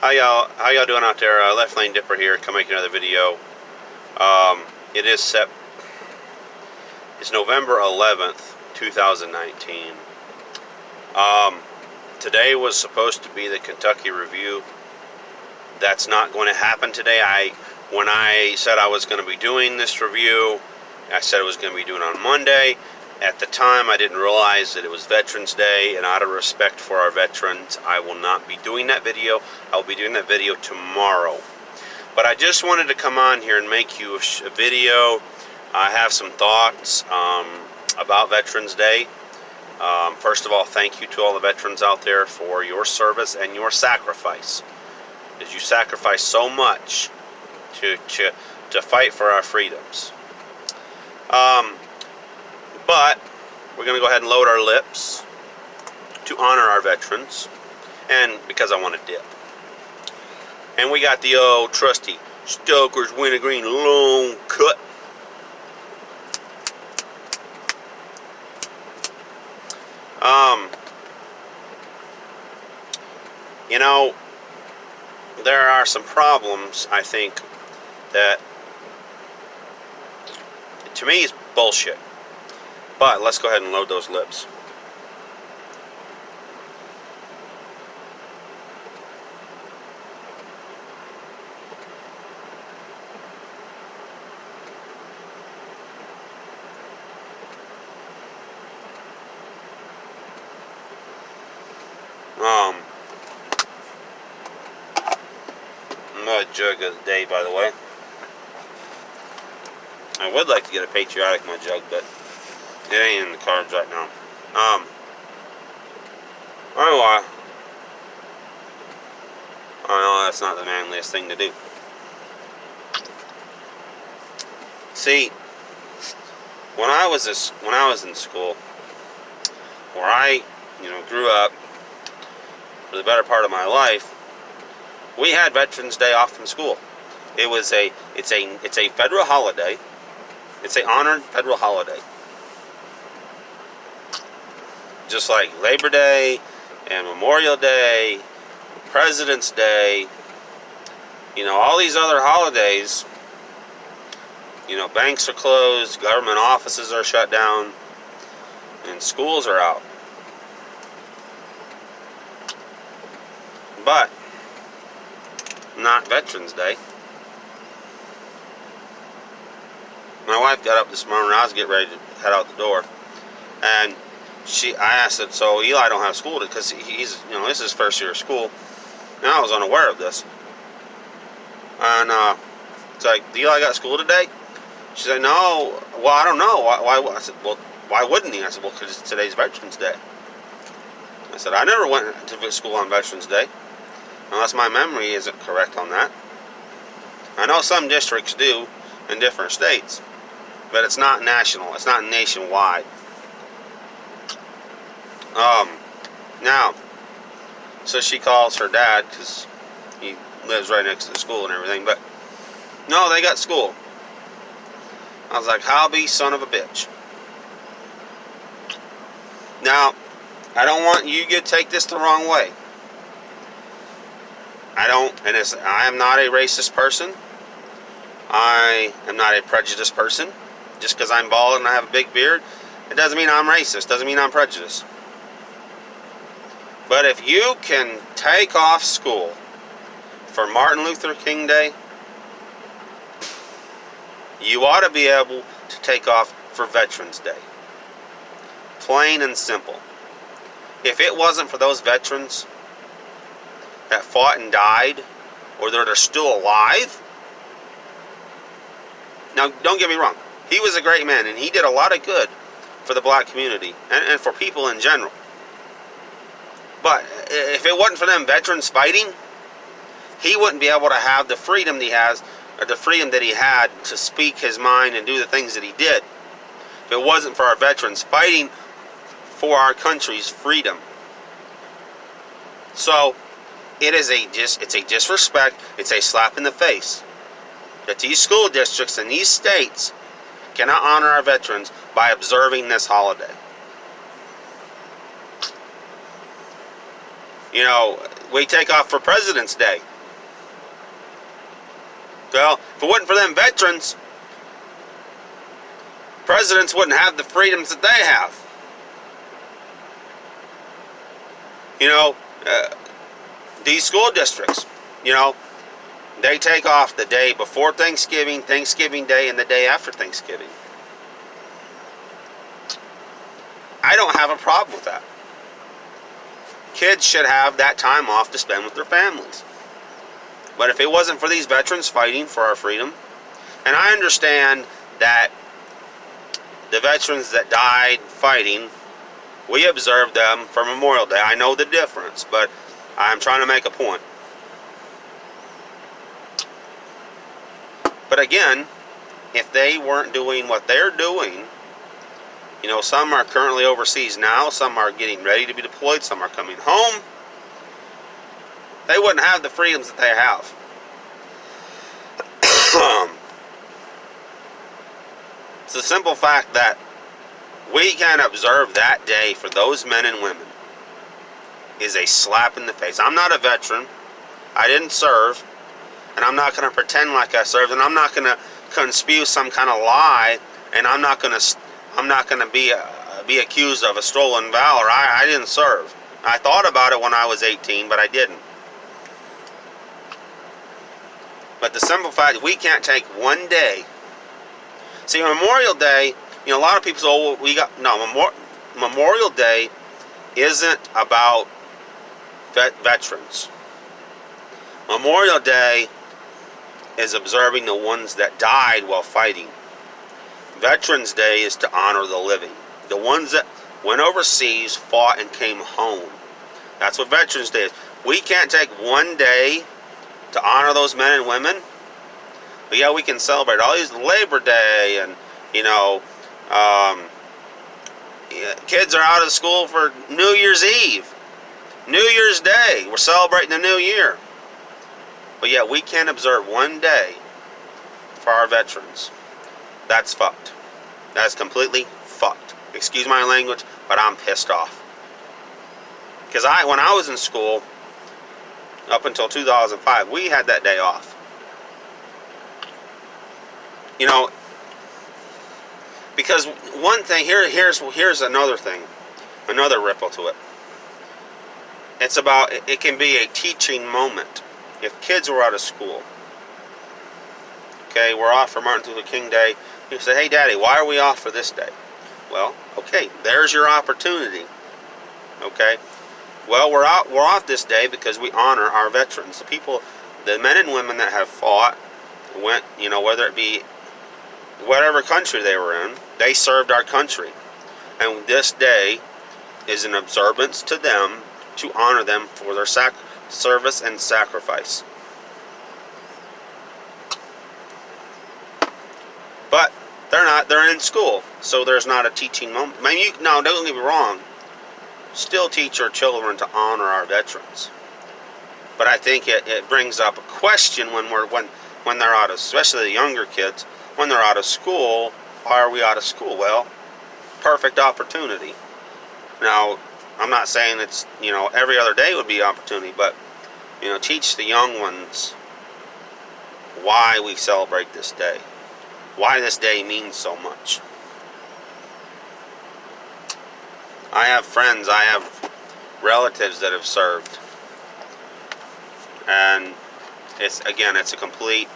How y'all doing out there? Left Lane Dipper here. Come make another video. It is It's November 11th, 2019. Today was supposed to be the Kentucky Review. That's not going to happen today. When I said I was going to be doing this review, I said it was going to be doing on Monday. At the time, I didn't realize that it was Veterans Day, and out of respect for our veterans, I will not be doing that video. I will be doing that video tomorrow. But I just wanted to come on here and make you a video. I have some thoughts about Veterans Day. First of all, thank you to all the veterans out there for your service and your sacrifice. Because you sacrifice so much to fight for our freedoms. But we're going to go ahead and load our lips to honor our veterans, and because I want to dip. And we got the old trusty Stoker's Wintergreen Long Cut. You know, there are some problems, I think, that to me is bullshit. But let's go ahead and load those lips. Another jug of the day, by the way. I would like to get a patriotic mud jug, but it ain't in the cards right now. I know that's not the manliest thing to do. See, when I was in school, where I, grew up for the better part of my life, we had Veterans Day off from school. It's a federal holiday. It's a honored federal holiday. Just like Labor Day and Memorial Day, President's Day, all these other holidays, banks are closed, government offices are shut down, and schools are out. But not Veterans Day. My wife got up this morning, I was getting ready to head out the door, and I asked her, so Eli don't have school because he's, this is his first year of school, and I was unaware of this. And it's like, Eli got school today? She said, no. Well, I don't know. Why? I said, well, why wouldn't he? I said, well, because today's Veterans Day. I said, I never went to school on Veterans Day, unless my memory isn't correct on that. I know some districts do in different states, but it's not national. It's not nationwide. Now, so she calls her dad because he lives right next to the school and everything, but no, they got school. I was like, hobby, son of a bitch. Now, I don't want you to take this the wrong way. I am not a racist person. I am not a prejudiced person. Just because I'm bald and I have a big beard, it doesn't mean I'm racist. Doesn't mean I'm prejudiced. But if you can take off school for Martin Luther King Day, you ought to be able to take off for Veterans Day. Plain and simple. If it wasn't for those veterans that fought and died, or that are still alive, now don't get me wrong, he was a great man and he did a lot of good for the black community and for people in general. But if it wasn't for them veterans fighting, he wouldn't be able to have the freedom that he has, or the freedom that he had to speak his mind and do the things that he did. If it wasn't for our veterans fighting for our country's freedom. So, it's a disrespect, it's a slap in the face that these school districts in these states cannot honor our veterans by observing this holiday. We take off for President's Day. Well, if it wasn't for them veterans, presidents wouldn't have the freedoms that they have. You know, these school districts, you know, they take off the day before Thanksgiving, Thanksgiving Day, and the day after Thanksgiving. I don't have a problem with that. Kids should have that time off to spend with their families. But if it wasn't for these veterans fighting for our freedom, and I understand that the veterans that died fighting, we observed them for Memorial Day. I know the difference, but I'm trying to make a point. But again, if they weren't doing what they're doing, you know, some are currently overseas now, some are getting ready to be deployed, some are coming home, they wouldn't have the freedoms that they have. It's the simple fact that we can observe that day for those men and women is a slap in the face. I'm not a veteran. I didn't serve. And I'm not going to pretend like I served. And I'm not going to spew some kind of lie. And I'm not going to be accused of a stolen valor. I didn't serve. I thought about it when I was 18, but I didn't. But the simple fact, we can't take one day. See, Memorial Day, you know, a lot of people say, oh, Memorial Day isn't about veterans. Memorial Day is observing the ones that died while fighting. Veterans Day is to honor the living. The ones that went overseas, fought, and came home. That's what Veterans Day is. We can't take one day to honor those men and women. But yeah, we can celebrate all these Labor Day and, you know, kids are out of school for New Year's Eve. New Year's Day. We're celebrating the new year. But yeah, we can't observe one day for our veterans. That's fucked. That's completely fucked. Excuse my language, but I'm pissed off. Because when I was in school, up until 2005, we had that day off. You know, because one thing, here's another thing, another ripple to it. It's about, it can be a teaching moment. If kids were out of school, okay, we're off for Martin Luther King Day, you say, hey Daddy, why are we off for this day? Well, okay, there's your opportunity. Okay, well, we're off this day because we honor our veterans, the people, the men and women that have fought, went, you know, whether it be whatever country they were in, they served our country, and this day is an observance to them to honor them for their service and sacrifice. But they're in school, so there's not a teaching moment. I mean, don't get me wrong, still teach our children to honor our veterans. But I think it brings up a question when they're out of, especially the younger kids, when they're out of school. Why are we out of school? Well, perfect opportunity. Now, I'm not saying it's, you know, every other day would be an opportunity, but, you know, teach the young ones why we celebrate this day. Why this day means so much. I have friends, I have relatives that have served. And it's a complete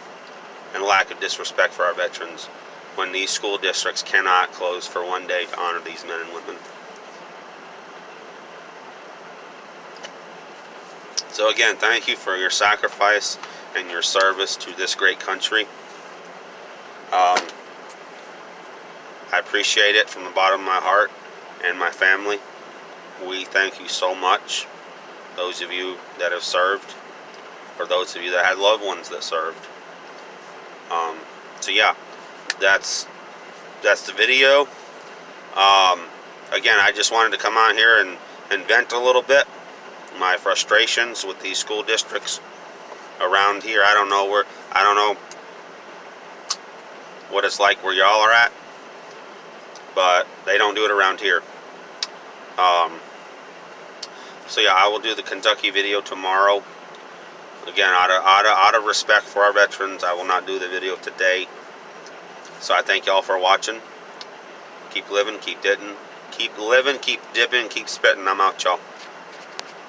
and lack of disrespect for our veterans when these school districts cannot close for one day to honor these men and women. So again, thank you for your sacrifice and your service to this great country. I appreciate it from the bottom of my heart and my family. We thank you so much, those of you that have served, or those of you that had loved ones that served. So yeah, that's the video. Again, I just wanted to come on here and vent a little bit my frustrations with these school districts around here. I don't know what it's like where y'all are at, but they don't do it around here. So yeah, I will do the Kentucky video tomorrow. Again, out of respect for our veterans, I will not do the video today. So I thank y'all for watching. Keep living, keep dipping, keep living, keep dipping, keep spitting. I'm out, y'all.